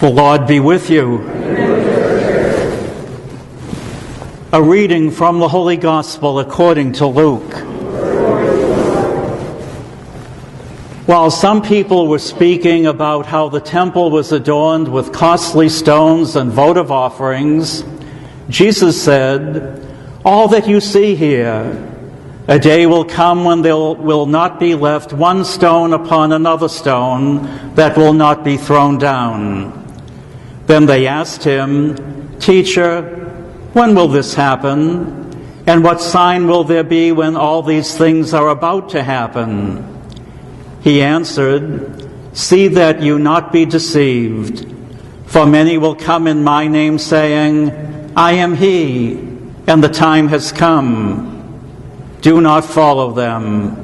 The Lord be with you. A reading from the Holy Gospel according to Luke. While some people were speaking about how the temple was adorned with costly stones and votive offerings, Jesus said, "All that you see here, a day will come when there will not be left one stone upon another stone that will not be thrown down." Then they asked him, "Teacher, when will this happen? And what sign will there be when all these things are about to happen?" He answered, "See that you not be deceived. For many will come in my name saying, 'I am he,' and the time has come. Do not follow them.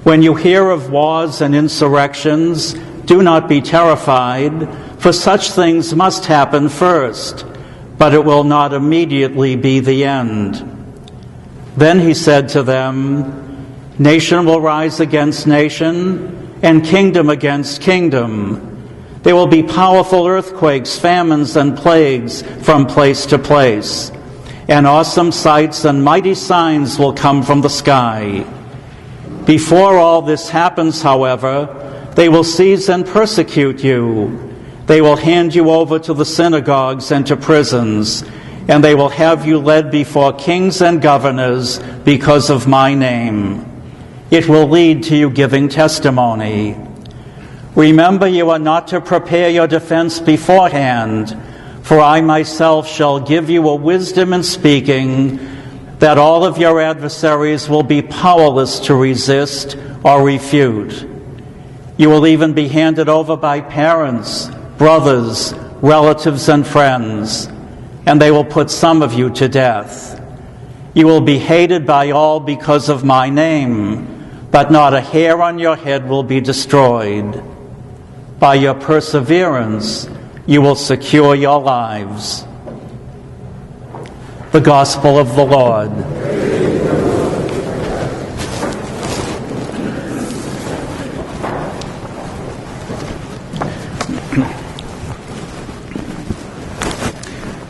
When you hear of wars and insurrections, do not be terrified, for such things must happen first, but it will not immediately be the end." Then he said to them, "Nation will rise against nation, and kingdom against kingdom. There will be powerful earthquakes, famines, and plagues from place to place. And awesome sights and mighty signs will come from the sky. Before all this happens, however, they will seize and persecute you. They will hand you over to the synagogues and to prisons, and they will have you led before kings and governors because of my name. It will lead to you giving testimony. Remember, you are not to prepare your defense beforehand, for I myself shall give you a wisdom in speaking that all of your adversaries will be powerless to resist or refute. You will even be handed over by parents, brothers, relatives, and friends, and they will put some of you to death. You will be hated by all because of my name, but not a hair on your head will be destroyed. By your perseverance, you will secure your lives." The Gospel of the Lord.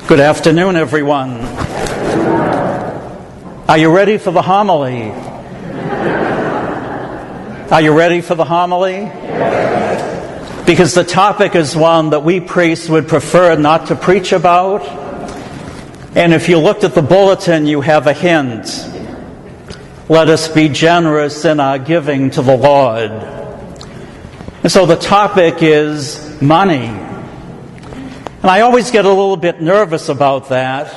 Good afternoon, everyone. Are you ready for the homily? Are you ready for the homily? Because the topic is one that we priests would prefer not to preach about. And if you looked at the bulletin, you have a hint. Let us be generous in our giving to the Lord. And so the topic is money. And I always get a little bit nervous about that.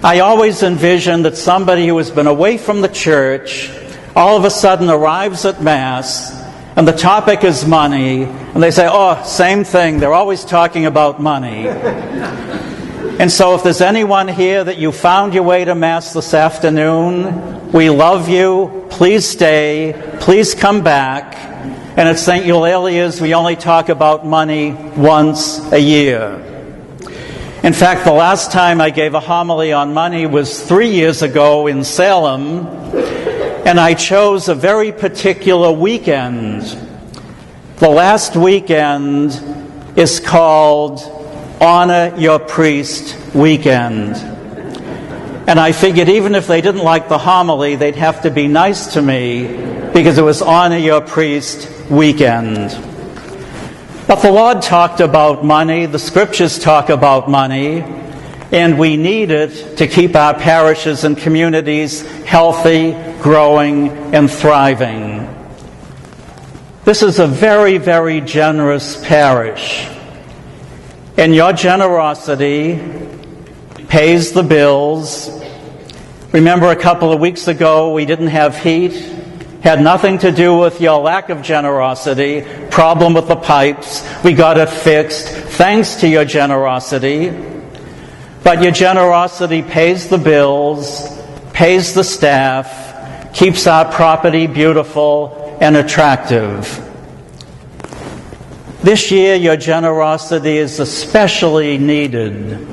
I always envision that somebody who has been away from the church all of a sudden arrives at Mass, and the topic is money, and they say, "Oh, same thing. They're always talking about money." And so if there's anyone here that you found your way to Mass this afternoon, we love you. Please stay. Please come back. And at St. Eulalia's, we only talk about money once a year. In fact, the last time I gave a homily on money was 3 years ago in Salem, and I chose a very particular weekend. The last weekend is called Honor Your Priest Weekend. And I figured even if they didn't like the homily, they'd have to be nice to me because it was Honor Your Priest Weekend. But the Lord talked about money, the Scriptures talk about money, and we need it to keep our parishes and communities healthy, growing, and thriving. This is a very, very generous parish, and your generosity pays the bills. Remember a couple of weeks ago we didn't have heat? Had nothing to do with your lack of generosity, problem with the pipes. We got it fixed thanks to your generosity. But your generosity pays the bills, pays the staff, keeps our property beautiful and attractive. This year, your generosity is especially needed.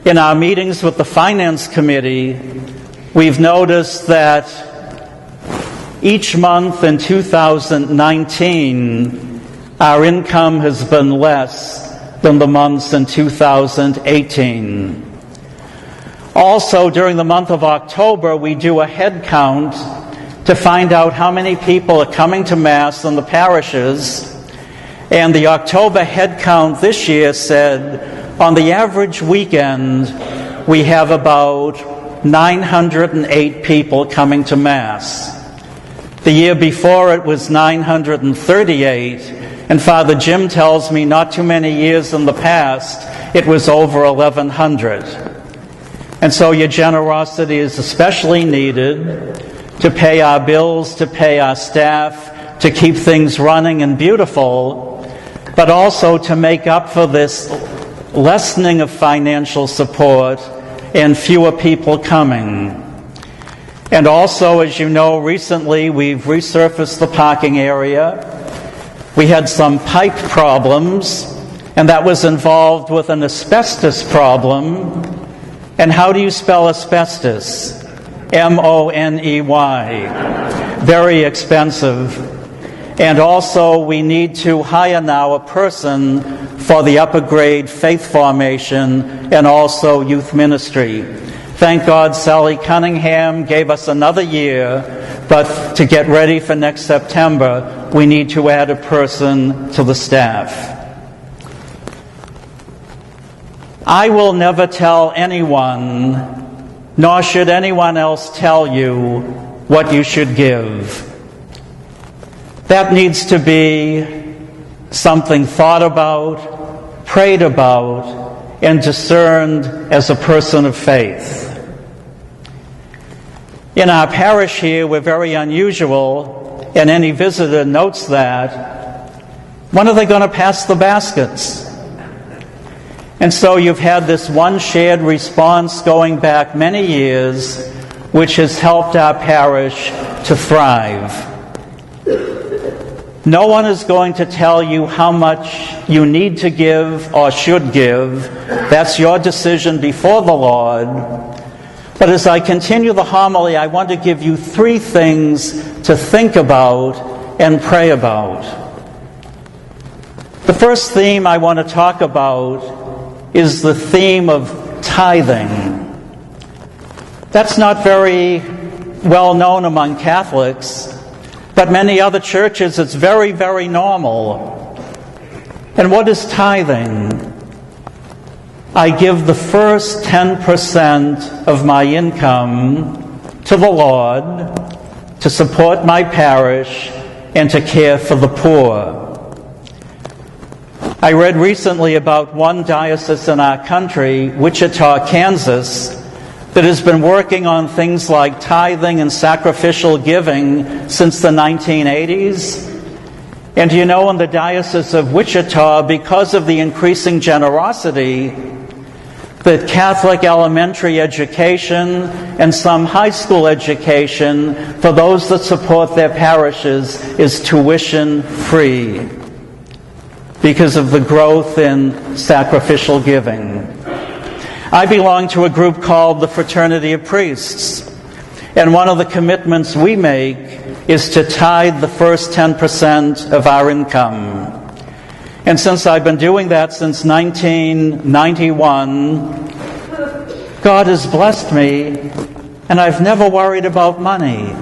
In our meetings with the Finance Committee, we've noticed that each month in 2019, our income has been less than the months in 2018. Also, during the month of October, we do a head count to find out how many people are coming to Mass in the parishes. And the October head count this year said, on the average weekend, we have about 908 people coming to Mass. The year before it was 938, and Father Jim tells me not too many years in the past, it was over 1,100. And so your generosity is especially needed to pay our bills, to pay our staff, to keep things running and beautiful, but also to make up for this lessening of financial support and fewer people coming. And also, as you know, recently we've resurfaced the parking area. We had some pipe problems, and that was involved with an asbestos problem. And how do you spell asbestos? M-O-N-E-Y. Very expensive. And also, we need to hire now a person for the upper grade faith formation and also youth ministry. Thank God Sally Cunningham gave us another year, but to get ready for next September, we need to add a person to the staff. I will never tell anyone, nor should anyone else tell you what you should give. That needs to be something thought about, prayed about, and discerned as a person of faith. In our parish here, we're very unusual, and any visitor notes that. When are they going to pass the baskets? And so you've had this one shared response going back many years, which has helped our parish to thrive. No one is going to tell you how much you need to give or should give. That's your decision before the Lord. But as I continue the homily, I want to give you 3 things to think about and pray about. The first theme I want to talk about is the theme of tithing. That's not very well known among Catholics, but many other churches it's very, very normal. And what is tithing? I give the first 10% of my income to the Lord to support my parish and to care for the poor. I read recently about one diocese in our country, Wichita, Kansas, that has been working on things like tithing and sacrificial giving since the 1980s. And you know, in the Diocese of Wichita, because of the increasing generosity, the Catholic elementary education and some high school education for those that support their parishes is tuition free because of the growth in sacrificial giving. I belong to a group called the Fraternity of Priests, and one of the commitments we make is to tithe the first 10% of our income. And since I've been doing that since 1991, God has blessed me, and I've never worried about money.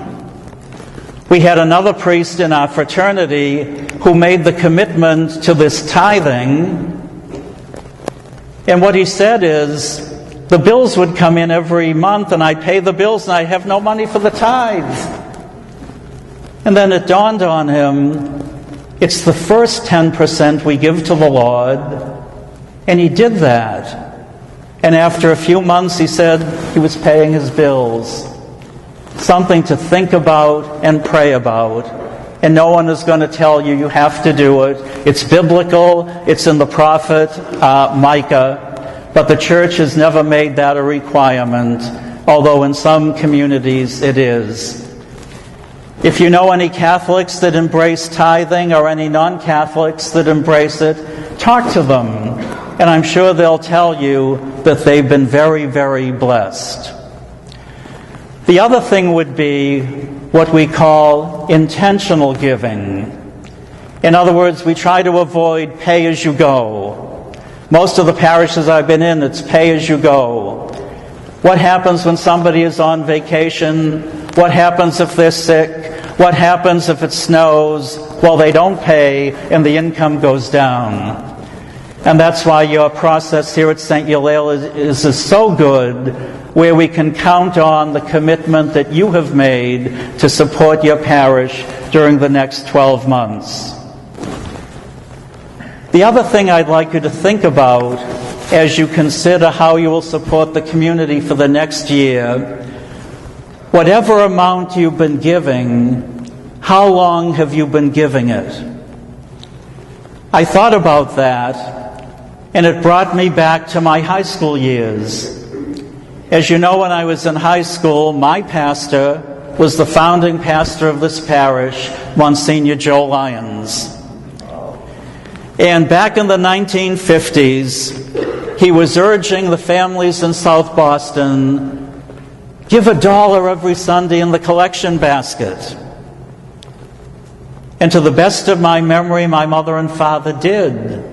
We had another priest in our fraternity who made the commitment to this tithing, and what he said is, the bills would come in every month, and I'd pay the bills, and I'd have no money for the tithe. And then it dawned on him, it's the first 10% we give to the Lord, and he did that. And after a few months, he said he was paying his bills. Something to think about and pray about. And no one is going to tell you have to do it. It's biblical, it's in the prophet Micah, but the church has never made that a requirement, although in some communities it is. If you know any Catholics that embrace tithing or any non-Catholics that embrace it, talk to them, and I'm sure they'll tell you that they've been very, very blessed. The other thing would be what we call intentional giving. In other words, we try to avoid pay-as-you-go. Most of the parishes I've been in, it's pay-as-you-go. What happens when somebody is on vacation? What happens if they're sick? What happens if it snows? Well, they don't pay and the income goes down. And that's why your process here at St. Eulalia is so good, where we can count on the commitment that you have made to support your parish during the next 12 months. The other thing I'd like you to think about as you consider how you will support the community for the next year, whatever amount you've been giving, how long have you been giving it? I thought about that, and it brought me back to my high school years. As you know, when I was in high school, my pastor was the founding pastor of this parish, Monsignor Joe Lyons. And back in the 1950s, he was urging the families in South Boston, give $1 every Sunday in the collection basket. And to the best of my memory, my mother and father did.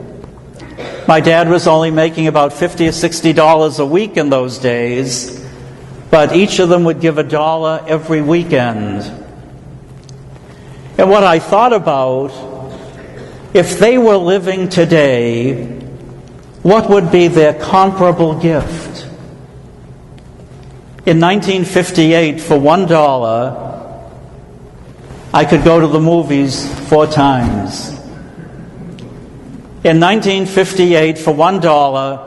My dad was only making about $50 or $60 a week in those days, but each of them would give $1 every weekend. And what I thought about, if they were living today, what would be their comparable gift? In 1958, for $1, I could go to the movies 4 times. In 1958, for $1,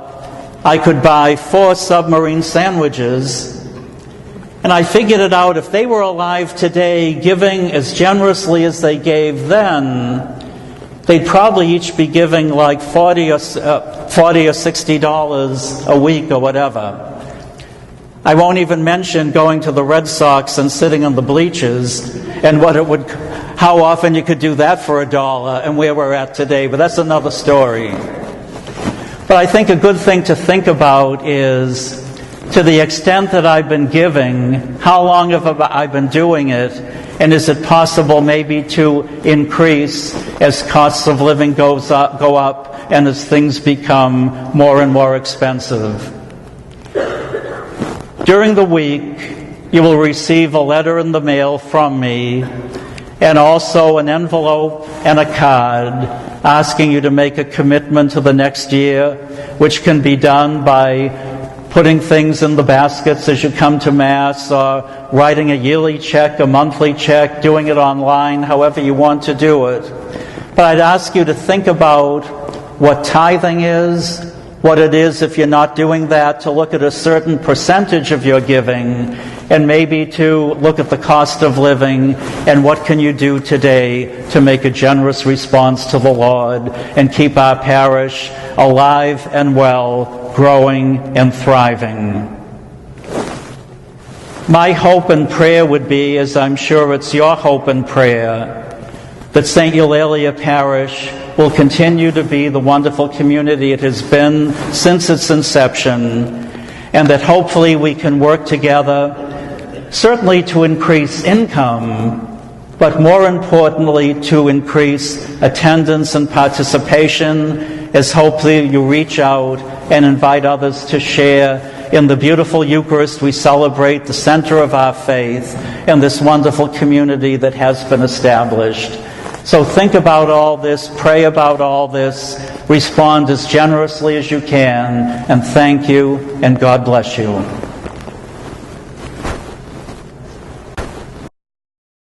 I could buy 4 submarine sandwiches. And I figured it out, if they were alive today, giving as generously as they gave then, they'd probably each be giving like $40 or $60 a week or whatever. I won't even mention going to the Red Sox and sitting on the bleachers and how often you could do that for $1 and where we're at today, but that's another story. But I think a good thing to think about is, to the extent that I've been giving, how long have I been doing it, and is it possible maybe to increase as costs of living go up and as things become more and more expensive? During the week, you will receive a letter in the mail from me, and also an envelope and a card asking you to make a commitment to the next year, which can be done by putting things in the baskets as you come to Mass, or writing a yearly check, a monthly check, doing it online, however you want to do it. But I'd ask you to think about what tithing is, what it is if you're not doing that, to look at a certain percentage of your giving, and maybe to look at the cost of living and what can you do today to make a generous response to the Lord and keep our parish alive and well, growing and thriving. My hope and prayer would be, as I'm sure it's your hope and prayer, that St. Eulalia Parish will continue to be the wonderful community it has been since its inception, and that hopefully we can work together, certainly to increase income, but more importantly to increase attendance and participation, as hopefully you reach out and invite others to share in the beautiful Eucharist we celebrate, the center of our faith, and this wonderful community that has been established. So think about all this, pray about all this, respond as generously as you can, and thank you, and God bless you.